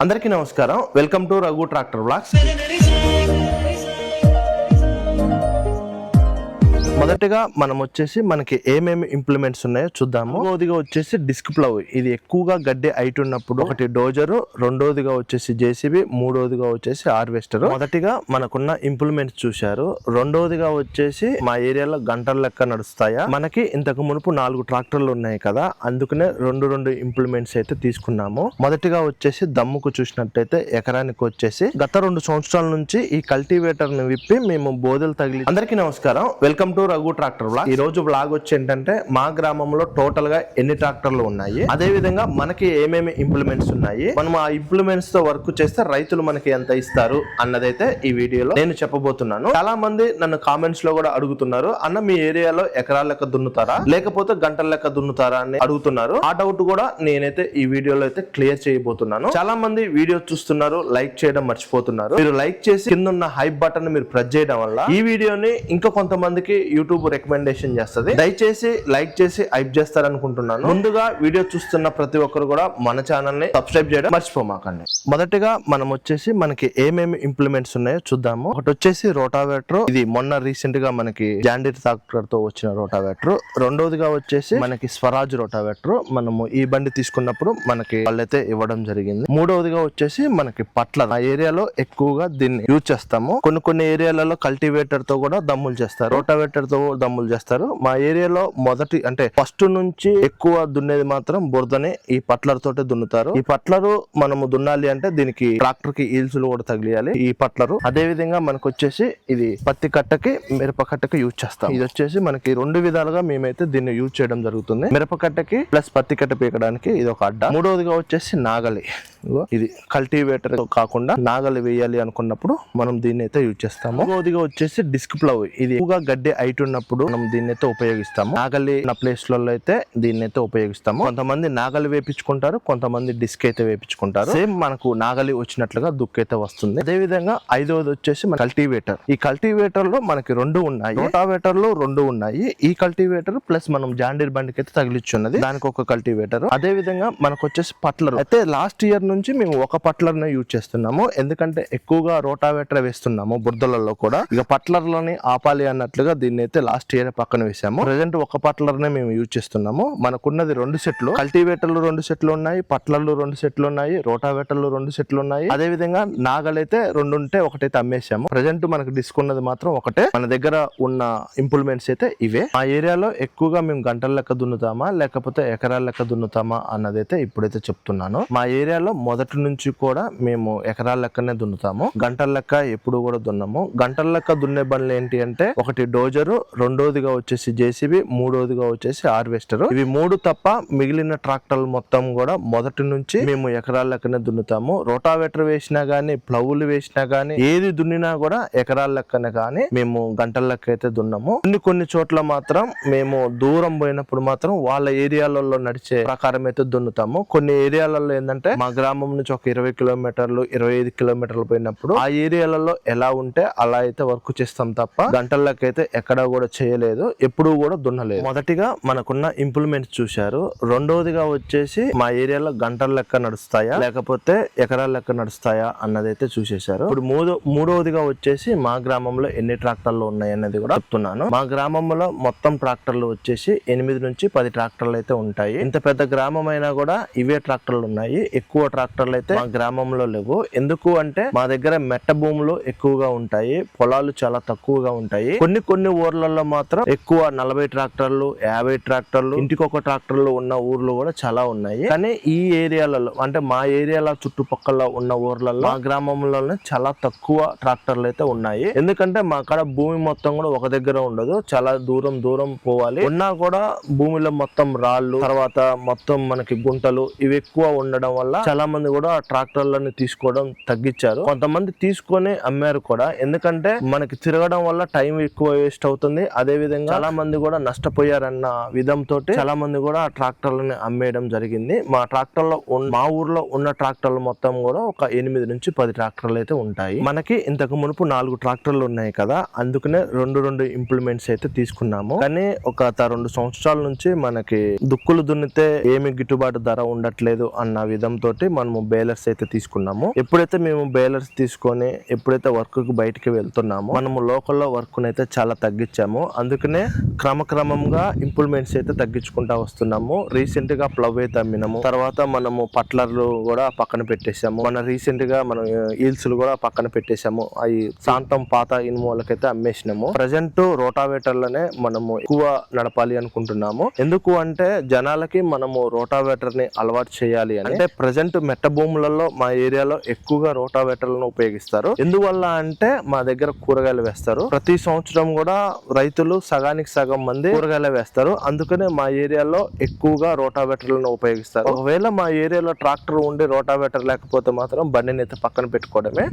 అందరికీ నమస్కారం. Welcome to Raghu tractor blogs. మొదటగా మనం వచ్చేసి మనకి ఏమేమి ఇంప్లిమెంట్స్ ఉన్నాయో చూద్దాము. మూడోదిగా వచ్చేసి డిస్క్ ప్లవ్, ఇది ఎక్కువగా గడ్డి హైట్ ఉన్నప్పుడు ఒకటి డోజరు, రెండోదిగా వచ్చేసి జేసీబీ, మూడోదిగా వచ్చేసి హార్వెస్టర్. మొదటిగా మనకున్న ఇంప్లిమెంట్స్ చూశారు. రెండోదిగా వచ్చేసి మా ఏరియాలో గంటల లెక్క నడుస్తాయా. మనకి ఇంతకు మునుపు 4 ట్రాక్టర్లు ఉన్నాయి కదా, అందుకనే రెండు ఇంప్లిమెంట్స్ అయితే తీసుకున్నాము. మొదటిగా వచ్చేసి దమ్ముకు చూసినట్టయితే ఎకరానికి వచ్చేసి గత 2 సంవత్సరాల నుంచి ఈ కల్టివేటర్ ని విప్పి మేము బోధలు తగిలి. అందరికీ నమస్కారం. Welcome to Raghu tractor blog. ఈ రోజు బ్లాగ్ వచ్చి ఏంటంటే మా గ్రామంలో టోటల్ గా ఎన్ని ట్రాక్టర్లు ఉన్నాయి, అదే విధంగా మనకి ఏమేమి ఇంప్లిమెంట్స్ ఉన్నాయి, మనం ఆ ఇంప్లిమెంట్స్ తో వర్క్ చేస్తే రైతులు మనకి ఎంత ఇస్తారు అన్నదైతే ఈ వీడియోలో నేను చెప్పబోతున్నాను. చాలా మంది నన్ను కామెంట్స్ లో కూడా అడుగుతున్నారు, అన్న మీ ఏరియాలో ఎకరాల లెక్క దున్నుతారా లేకపోతే గంటల లెక్క దున్నుతారా అని అడుగుతున్నారు. ఆ డౌట్ కూడా నేనైతే ఈ వీడియోలో అయితే క్లియర్ చేయబోతున్నాను. చాలా మంది వీడియో చూస్తున్నారు, లైక్ చేయడం మర్చిపోతున్నారు. మీరు లైక్ చేసి కింద ఉన్న హైప్ బటన్ మీరు ప్రెస్ చేయడం వల్ల ఈ వీడియోని ఇంకా కొంతమందికి యూట్యూబ్ రికమెండేషన్ చేస్తుంది. దయచేసి లైక్ చేసి హైప్ చేస్తారనుకుంటున్నాను. ముందుగా వీడియో చూస్తున్న ప్రతి ఒక్కరు కూడా మన ఛానల్ ని సబ్స్క్రైబ్ చేయడం మర్చిపోమాకండి. మొదటగా మనం వచ్చేసి మనకి ఏమేమి ఇంప్లిమెంట్స్ ఉన్నాయో చూద్దాము. ఒకటి వచ్చేసి రోటావేటర్, ఇది మొన్న రీసెంట్ గా మనకి జాండీర్ ట్రాక్టర్ తో వచ్చిన రోటావేటర్. రెండోదిగా వచ్చేసి మనకి స్వరాజ్ రోటావేటర్, మనము ఈ బండి తీసుకున్నప్పుడు మనకి వాళ్ళైతే ఇవ్వడం జరిగింది. మూడవదిగా వచ్చేసి మనకి పట్ల, ఆ ఏరియాలో ఎక్కువగా దీన్ని యూజ్ చేస్తాము. కొన్ని ఏరియాలలో కల్టివేటర్ తో కూడా దమ్ములు చేస్తారు, రోటావేటర్ తో దమ్ములు చేస్తారు. మా ఏరియాలో మొదటి అంటే ఫస్ట్ నుంచి ఎక్కువ దున్నేది మాత్రం బురదని ఈ పట్లర్ తోటే దున్నుతారు. ఈ పట్లరు మనము దున్నాలి అంటే దీనికి ట్రాక్టర్ కి ఈల్స్ కూడా తగిలియాలి ఈ పట్లరు. అదే విధంగా మనకు వచ్చేసి ఇది పత్తి కట్టకి మిరప కట్టకి యూజ్ చేస్తాం. ఇది వచ్చేసి మనకి 2 విధాలుగా మేమైతే దీన్ని యూజ్ చేయడం జరుగుతుంది. మిరప కట్టకి ప్లస్ పత్తి కట్ట పీకడానికి ఇది ఒక అడ్డ. మూడవదిగా వచ్చేసి నాగలి, ఇది కల్టివేటర్ కాకుండా నాగలి వేయాలి అనుకున్నప్పుడు మనం దీన్ని అయితే యూజ్ చేస్తాము. మూడవదిగా వచ్చేసి డిస్క్ ప్లవ్, ఇది ఎక్కువగా గడ్డి హైట్ ఉన్నప్పుడు మనం దీన్ని అయితే ఉపయోగిస్తాము. నాగలి ఉన్న ప్లేస్లలో అయితే దీన్ని అయితే ఉపయోగిస్తాము. కొంతమంది నాగలి వేపించుకుంటారు, కొంతమంది డిస్క్ అయితే వేపించుకుంటారు. సేమ్ మనకు నాగలి వచ్చినట్లుగా దుక్కు అయితే వస్తుంది. అదే విధంగా 5వది వచ్చేసి మన కల్టివేటర్. ఈ కల్టివేటర్ లో మనకి 2 ఉన్నాయి, రోటావేటర్ లో 2 ఉన్నాయి. ఈ కల్టివేటర్ ప్లస్ మనం జాండీర్ బండికి అయితే తగిలిచ్చున్నది, దానికి ఒక కల్టివేటర్. అదే విధంగా మనకు వచ్చేసి పట్లర్ అయితే లాస్ట్ ఇయర్ నుంచి మేము ఒక పట్లర్ నే యూజ్ చేస్తున్నాము. ఎందుకంటే ఎక్కువగా రోటావేటర్ వేస్తున్నాము బురదలలో కూడా, ఇక పట్లర్ లోని ఆపాలి అన్నట్లుగా దీన్ని అయితే లాస్ట్ ఇయర్ పక్కన వేసాము. ప్రెసెంట్ ఒక పట్లర్ నే మేము యూజ్ చేస్తున్నాము. మనకున్నది 2 సెట్లు, కల్టివేటర్లు 2 సెట్లు ఉన్నాయి, పట్లర్లు 2 సెట్లు ఉన్నాయి, రోటావేటర్లు 2 సెట్లు ఉన్నాయి. అదే విధంగా నాగలైతే 2 ఉంటే ఒకటైతే అమ్మేసాము. ప్రెసెంట్ మనకు డిస్క్ ఉన్నది మాత్రం ఒకటే. మన దగ్గర ఉన్న ఇంప్లిమెంట్స్ అయితే ఇవే. మా ఏరియాలో ఎక్కువగా మేము గంటల లెక్క దున్నుతామా లేకపోతే ఎకరాల లెక్క దున్నుతామా అన్నదైతే ఇప్పుడైతే చెప్తున్నాను. మా ఏరియాలో మొదటి నుంచి కూడా మేము ఎకరాల లెక్కనే దున్నుతాము, గంటల లెక్క ఎప్పుడు కూడా దున్నము. గంటల లెక్క దున్నే బండ్లు ఏంటి అంటే ఒకటి డోజరు, రెండోదిగా వచ్చేసి జేసీబీ, మూడోదిగా వచ్చేసి హార్వెస్టర్. ఇవి 3 తప్ప మిగిలిన ట్రాక్టర్లు మొత్తం కూడా మొదటి నుంచి మేము ఎకరాల లెక్కనే దున్నుతాము. రోటావేటర్ వేసినా గానీ, ప్లవులు వేసినా గానీ, ఏది దున్నినా కూడా ఎకరాల లెక్కనే కానీ మేము గంటల లెక్క అయితే దున్నము. కొన్ని చోట్ల మాత్రం మేము దూరం పోయినప్పుడు మాత్రం వాళ్ళ ఏరియాలలో నడిచే ప్రకారం అయితే దున్నుతాము. కొన్ని ఏరియాలలో ఏంటంటే మా గ్రామం నుంచి ఒక 20 కిలోమీటర్లు 25 కిలోమీటర్లు పోయినప్పుడు ఆ ఏరియాలలో ఎలా ఉంటే అలా అయితే వర్క్ చేస్తాం తప్ప గంటల లెక్క అయితే ఎక్కడ కూడా చేయలేదు, ఎప్పుడు కూడా దున్నలేదు. మొదటిగా మనకున్న ఇంప్లిమెంట్స్ చూశారు. రెండోదిగా వచ్చేసి మా ఏరియాలో గంటల లెక్క నడుస్తాయా లేకపోతే ఎకరాల లెక్క నడుస్తాయా అన్నదైతే చూసేశారు. ఇప్పుడు మూడవదిగా వచ్చేసి మా గ్రామంలో ఎన్ని ట్రాక్టర్లు ఉన్నాయి అన్నది కూడా చెప్తున్నాను. మా గ్రామంలో మొత్తం ట్రాక్టర్లు వచ్చేసి 8 నుంచి 10 ట్రాక్టర్లు అయితే ఉంటాయి. ఇంత పెద్ద గ్రామం అయినా కూడా ఇవే ట్రాక్టర్లు ఉన్నాయి. ఎక్కువ ట్రాక్టర్లు అయితే మా గ్రామంలో లేవు. ఎందుకు అంటే మా దగ్గర మెట్ట భూములు ఎక్కువగా ఉంటాయి, పొలాలు చాలా తక్కువగా ఉంటాయి. కొన్ని ఊర్లలో మాత్రం ఎక్కువ 40 ట్రాక్టర్లు 50 ట్రాక్టర్లు ఇంటికొక ట్రాక్టర్లు ఉన్న ఊర్లు కూడా చాలా ఉన్నాయి. కానీ ఈ ఏరియాలలో అంటే మా ఏరియాల చుట్టుపక్కల ఉన్న ఊర్లలో మా గ్రామంలోనే చాలా తక్కువ ట్రాక్టర్లు అయితే ఉన్నాయి. ఎందుకంటే మా కాడ భూమి మొత్తం కూడా ఒక దగ్గర ఉండదు, చాలా దూరం పోవాలి. ఉన్నా కూడా భూమిలో మొత్తం రాళ్ళు, తర్వాత మొత్తం మనకి గుంటలు ఇవి ఎక్కువ ఉండడం వల్ల చాలా మంది కూడా ట్రాక్టర్లను తీసుకోవడం తగ్గించారు. కొంతమంది తీసుకొని అమ్మారు కూడా, ఎందుకంటే మనకి తిరగడం వల్ల టైం ఎక్కువ వేస్ట్ అవుతుంది అవుతుంది. అదే విధంగా చాలా మంది కూడా నష్టపోయారన్న విధంతో చాలా మంది కూడా ట్రాక్టర్లని అమ్మేయడం జరిగింది. మా ఊర్లో ఉన్న ట్రాక్టర్లు మొత్తం కూడా ఒక 8 నుంచి 10 ట్రాక్టర్లు అయితే ఉంటాయి. మనకి ఇంతకు మునుపు 4 ట్రాక్టర్లు ఉన్నాయి కదా, అందుకనే రెండు ఇంప్లిమెంట్స్ అయితే తీసుకున్నాము. కానీ ఒక 2 సంవత్సరాల నుంచి మనకి దుక్కులు దున్నితే ఏమి గిట్టుబాటు ధర ఉండట్లేదు అన్న విధంతో మనము బేలర్స్ అయితే తీసుకున్నాము. ఎప్పుడైతే మేము బేలర్స్ తీసుకొని ఎప్పుడైతే వర్క్ కు బయటికి వెళ్తున్నామో మనము లోకల్లో వర్క్ అయితే చాలా తగ్గించాము. అందుకనే క్రమక్రమంగా ఇంప్లిమెంట్స్ అయితే తగ్గించుకుంటా వస్తున్నాము. రీసెంట్ గా ప్లవ్ అయితే అమ్మినాము. తర్వాత మనము పట్లర్లు కూడా పక్కన పెట్టేశాము. రీసెంట్ గా మనం ఈల్స్ కూడా పక్కన పెట్టేశాము. అవి శాంతం పాత ఇనుమోలకైతే అమ్మేసినాము. ప్రజెంట్ రోటావేటర్లనే మనము ఎక్కువ నడపాలి అనుకుంటున్నాము. ఎందుకు అంటే జనాలకి మనము రోటావేటర్ ని అలవాటు చేయాలి అని. అంటే ప్రజెంట్ మెట్ట భూములలో మా ఏరియాలో ఎక్కువగా రోటావేటర్లను ఉపయోగిస్తారు. ఎందువల్ల అంటే మా దగ్గర కూరగాయలు వేస్తారు. ప్రతి సంవత్సరం కూడా రైతులు సగానికి సగం మంది కూరగాయలు వేస్తారు. అందుకనే మా ఏరియాలో ఎక్కువగా రోటావేటర్లను ఉపయోగిస్తారు. ఒకవేళ మా ఏరియాలో ట్రాక్టర్ ఉండి రోటావేటర్ లేకపోతే మాత్రం బండిని అయితే పక్కన పెట్టుకోవడమే.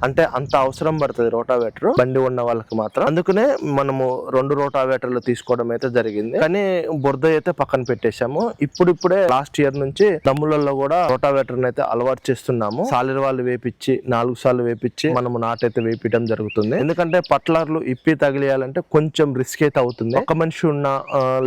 అంటే అంత అవసరం పడుతుంది రోటావేటర్ బండి ఉన్న వాళ్ళకి మాత్రం. అందుకనే మనము 2 రోటావేటర్లు తీసుకోవడం అయితే జరిగింది. కానీ బురద అయితే పక్కన పెట్టేశాము. ఇప్పుడిప్పుడే లాస్ట్ ఇయర్ నుంచి దమ్ములలో కూడా రోటావేటర్ అయితే అలవాటు చేస్తున్నాము. సాలిర్ వాళ్ళు వేపించి 4 సార్లు వేపించి మనము నాటైతే వేపించడం జరుగుతుంది. ఎందుకంటే పట్లర్లు ఇప్పి తగిలియాలంటే కొంచెం రిస్క్ అయితే అవుతుంది. ఒక మనిషి ఉన్నా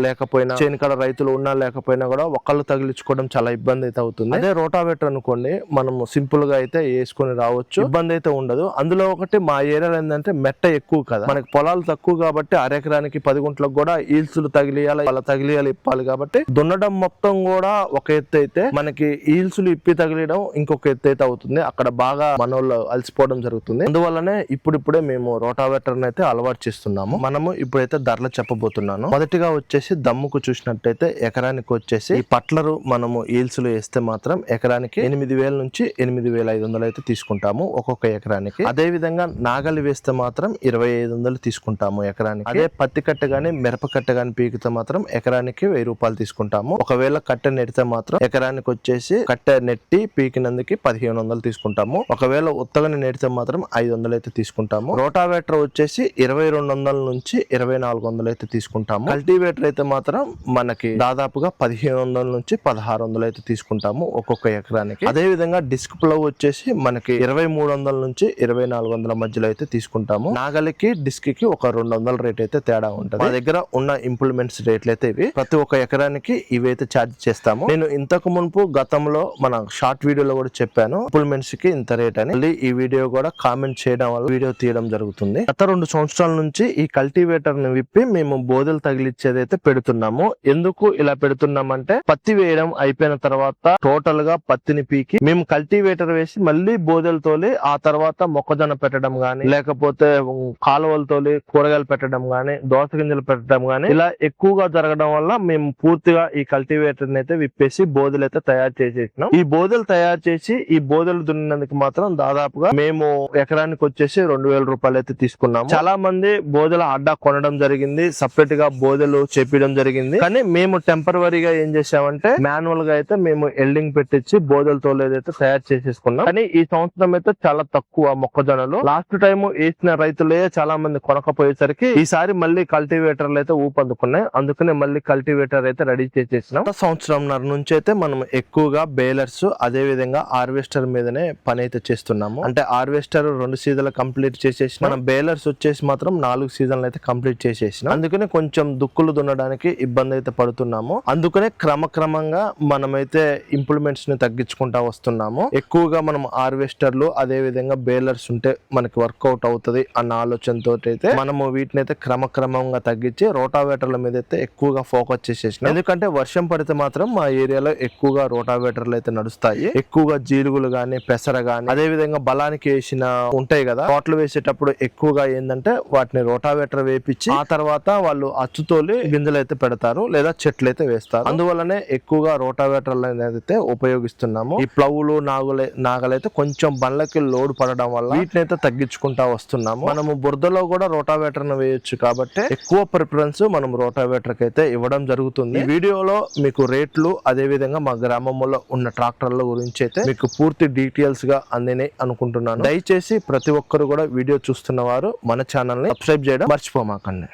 లేకపోయినా చేనుకాడ రైతులు ఉన్నా లేకపోయినా కూడా ఒకళ్ళు తగిలించుకోవడం చాలా ఇబ్బంది అయితే అవుతుంది. అదే రోటావేటర్ అనుకోండి మనము సింపుల్ గా అయితే వేసుకొని రావచ్చు, ఇబ్బంది అయితే ఉండదు. అందులో ఒకటి మా ఏరియాలో ఏంటంటే మెట్ట ఎక్కువ కదా, మనకి పొలాలు తక్కువ కాబట్టి అరెకరానికి 10 గుంటలకు కూడా ఈల్సులు తగిలియాలి, అలా తగిలియాలి, ఇప్పాలి. కాబట్టి దున్నడం మొత్తం కూడా ఒక ఎత్తు అయితే మనకి ఈల్సులు ఇప్పి తగిలియడం ఇంకొక ఎత్తు అయితే అవుతుంది. అక్కడ బాగా మనోళ్ళు అలసిపోవడం జరుగుతుంది. అందువల్లనే ఇప్పుడిప్పుడే మేము రోటావేటర్ అయితే అలవాటు చేస్తున్నాము. మనము ఇప్పుడైతే ధరలు చెప్పబోతున్నాను. మొదటిగా వచ్చేసి దమ్ముకు చూసినట్టయితే ఎకరానికి వచ్చేసి ఈ పట్లరు మనము ఈల్సులు వేస్తే మాత్రం ఎకరానికి 8,000 నుంచి 8,500 అయితే తీసుకుంటాము ఒక్కొక్క ఎకరానికి. అదే విధంగా నాగలి వేస్తే మాత్రం 2,500 తీసుకుంటాము ఎకరానికి. అదే పత్తి కట్ట గాని మిరప కట్ట గాని పీకితే మాత్రం ఎకరానికి 1,000 రూపాయలు తీసుకుంటాము. ఒకవేళ కట్టె నెడితే మాత్రం ఎకరానికి వచ్చేసి కట్టె నెట్టి పీకినందుకు 1,500 తీసుకుంటాము. ఒకవేళ ఉత్తగని నెడితే మాత్రం 500 అయితే తీసుకుంటాము. రోటావేటర్ వచ్చేసి 2,200 నుంచి 2,400 అయితే తీసుకుంటాము. కల్టివేటర్ అయితే మాత్రం మనకి దాదాపుగా 1,500 నుంచి 1,600 అయితే తీసుకుంటాము ఒక్కొక్క ఎకరానికి. అదే విధంగా డిస్క్ ప్లవ్ వచ్చేసి మనకి 2,300 నుంచి 2,400 మధ్యలో అయితే తీసుకుంటాము. నాగలికి డిస్క్ కి ఒక 200 రేట్ అయితే తేడా ఉంటుంది. మా దగ్గర ఉన్న ఇంప్లిమెంట్స్ రేట్లు అయితే ఇవి. ప్రతి ఒక్క ఎకరానికి ఇవైతే ఛార్జ్ చేస్తాము. నేను ఇంతకు మునుపు గతంలో మన షార్ట్ వీడియోలో కూడా చెప్పాను ఇంప్లిమెంట్స్ కి ఇంత రేట్ అని. మళ్ళీ ఈ వీడియో కూడా కామెంట్ చేయడం వల్ల వీడియో తీయడం జరుగుతుంది. గత 2 సంవత్సరాల నుంచి ఈ కల్టివేటర్ ని విప్పి మేము బోదెలు తగిలిచ్చేదైతే పెడుతున్నాము. ఎందుకు ఇలా పెడుతున్నామంటే పత్తి వేయడం అయిపోయిన తర్వాత టోటల్ గా పత్తిని పీకి మేము కల్టివేటర్ వేసి మళ్ళీ బోదెలు తోలి ఆ తర్వాత మొక్కజొన్న పెట్టడం గానీ లేకపోతే కాలువలు తోలి కూరగాయలు పెట్టడం గానీ దోస గింజలు పెట్టడం గానీ ఇలా ఎక్కువగా జరగడం వల్ల మేము పూర్తిగా ఈ కల్టివేటర్ అయితే విప్పేసి బోదెలు అయితే తయారు చేసేసినాం. ఈ బోదెలు తయారు చేసి ఈ బోదెలు దున్నినందుకు మాత్రం దాదాపుగా మేము ఎకరానికి వచ్చేసి 2,000 రూపాయలు అయితే తీసుకున్నాము. చాలా మంది బోదెల అడ్డా కొనడం జరిగింది, సపరేట్ గా బోదెలు చెప్పడం జరిగింది. కానీ మేము టెంపరవరీగా ఏం చేసామంటే మాన్యువల్ గా అయితే మేము ఎల్డింగ్ పెట్టించి బోదెల తోలేదైతే తయారు చేసేసుకున్నాం. కానీ ఈ సంవత్సరం అయితే చాలా తక్కువ మొక్కజొన్నలు. లాస్ట్ టైం వేసిన రైతులే చాలా మంది కొనకపోయేసరికి ఈసారి మళ్ళీ కల్టివేటర్లు అయితే ఊపందుకున్నాయి. అందుకనే మళ్ళీ కల్టివేటర్ అయితే రెడీ చేసేసినాం. సంవత్సరంన్నర నుంచి అయితే మనం ఎక్కువగా బేలర్స్ అదే విధంగా హార్వెస్టర్ మీదనే పని అయితే చేస్తున్నాము. అంటే హార్వెస్టర్ 2 సీజన్లు కంప్లీట్ చేసేసి మనం బేలర్స్ వచ్చేసి మాత్రం 4 సీజన్లు అయితే కంప్లీట్ చేసేసినాం. అందుకనే కొంచెం దుక్కులు దున్నడానికి ఇబ్బంది అయితే పడుతున్నాము. అందుకనే క్రమక్రమంగా మనమైతే ఇంప్లిమెంట్స్ ని తగ్గించుకుంటా వస్తున్నాము. ఎక్కువగా మనం హార్వెస్టర్లు అదే విధంగా బేలర్స్ ఉంటే మనకి వర్కౌట్ అవుతుంది అన్న ఆలోచనతో అయితే మనము వీటిని అయితే క్రమక్రమంగా తగ్గించి రోటావేటర్ల మీద అయితే ఎక్కువగా ఫోకస్ చేసేసినాం. ఎందుకంటే వర్షం పడితే మాత్రం మా ఏరియాలో ఎక్కువగా రోటావేటర్లు అయితే నడుస్తాయి. ఎక్కువగా జీలుగులు గానీ పెసర గానీ అదే విధంగా బలానికి వేసిన ఉంటాయి కదా, తోటలు వేసేటప్పుడు ఎక్కువగా ఏంటంటే వాటిని రోటావేటర్ వేపించి ఆ తర్వాత వాళ్ళు అచ్చుతోలి గింజలు అయితే పెడతారు లేదా చెట్లు అయితే వేస్తారు. అందువల్లనే ఎక్కువగా రోటావేటర్లు అయితే ఉపయోగిస్తున్నాము. ఈ ప్లవులు నాగలైతే కొంచెం బండ్లకి లోడ్ పడడం వల్ల వీటిని అయితే తగ్గించుకుంటా వస్తున్నాము. మనము బురదలో కూడా రోటావేటర్ వేయొచ్చు కాబట్టి ఎక్కువ ప్రిఫరెన్స్ మనం రోటావేటర్ కి అయితే ఇవ్వడం జరుగుతుంది. ఈ వీడియోలో మీకు రేట్లు అదే విధంగా మా గ్రామంలో ఉన్న ట్రాక్టర్ల గురించి అయితే మీకు పూర్తి డీటెయిల్స్ గా అందినాయి అనుకుంటున్నాను. దయచేసి ప్రతి ఒక్కరు కూడా వీడియో చూస్తున్న వారు మన ఛానల్ ని సబ్స్క్రైబ్ చేయడం మర్చిపోమాకండి.